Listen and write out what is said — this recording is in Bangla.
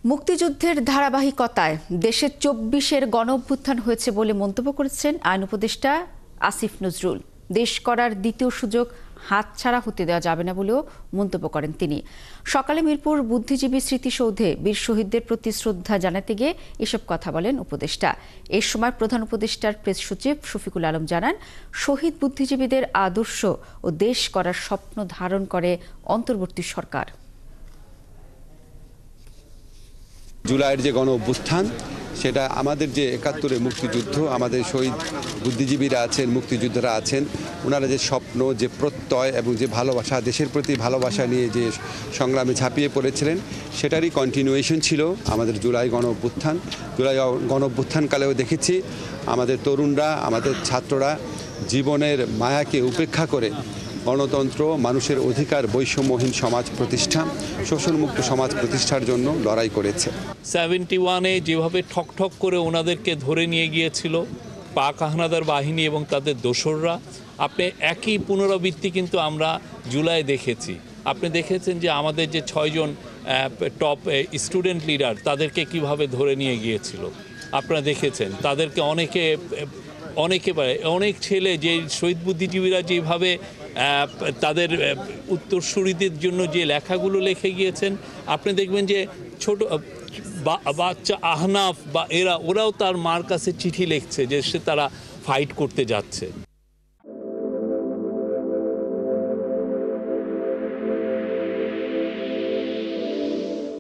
মুক্তিযুদ্ধের ধারাবাহিকতায় দেশে ২৪-এর গণঅভ্যুত্থান হয়েছে বলে মন্তব্য করেছেন আইন উপদেষ্টা আসিফ নজরুল। দেশ করার দ্বিতীয় সুযোগ হাতছাড়া হতে দেওয়া যাবে না বলেও মন্তব্য করেন তিনি। সকালে মিরপুর বুদ্ধিজীবী স্মৃতিসৌধে বীর শহীদদের প্রতি শ্রদ্ধা জানাতে গিয়ে এসব কথা বলেন উপদেষ্টা। এ সময় প্রধান উপদেষ্টার প্রেস সচিব শফিকুল আলম জানান, শহীদ বুদ্ধিজীবীদের আদর্শ ও দেশ করার স্বপ্ন ধারণ করে অন্তর্বর্তী সরকার। জুলাইয়ের যে গণ অভ্যুত্থান, সেটা আমাদের যে ৭১-এর মুক্তিযুদ্ধ, আমাদের শহীদ বুদ্ধিজীবীরা আছেন, মুক্তিযোদ্ধারা আছেন, ওনারা যে স্বপ্ন, যে প্রত্যয় এবং যে ভালোবাসা, দেশের প্রতি ভালোবাসা নিয়ে যে সংগ্রামে ঝাঁপিয়ে পড়েছিলেন, সেটারই কন্টিনিউয়েশন ছিল আমাদের জুলাই গণ অভ্যুত্থান। জুলাই গণ অভ্যুত্থানকালেও দেখেছি আমাদের তরুণরা, আমাদের ছাত্ররা জীবনের মায়াকে উপেক্ষা করে গণতন্ত্র, মানুষের অধিকার, বৈষম্যহীন সমাজ প্রতিষ্ঠা, শোষণমুক্ত সমাজ প্রতিষ্ঠার জন্য লড়াই করেছে। 71-এ যেভাবে ঠক করে ওনাদেরকে ধরে নিয়ে গিয়েছিল পাক হানাদার বাহিনী এবং তাদের দোসররা, আপনি একই পুনরাবৃত্তি কিন্তু আমরা জুলাই দেখেছি। আপনি দেখেছেন যে আমাদের যে 6 জন টপ স্টুডেন্ট লিডার, তাদেরকে কিভাবে ধরে নিয়ে গিয়েছিল। আপনারা দেখেছেন তাদেরকে অনেক ছেলে, যে শহীদ বুদ্ধিজীবীরা যেভাবে তাদের উত্তরসূরিদের জন্য যে লেখাগুলো লিখে গিয়েছেন, আপনি দেখবেন যে ছোট বাচ্চা আহনাফ বা ওরাও তার মার কাছে চিঠি লিখছে যে তারা ফাইট করতে যাচ্ছে।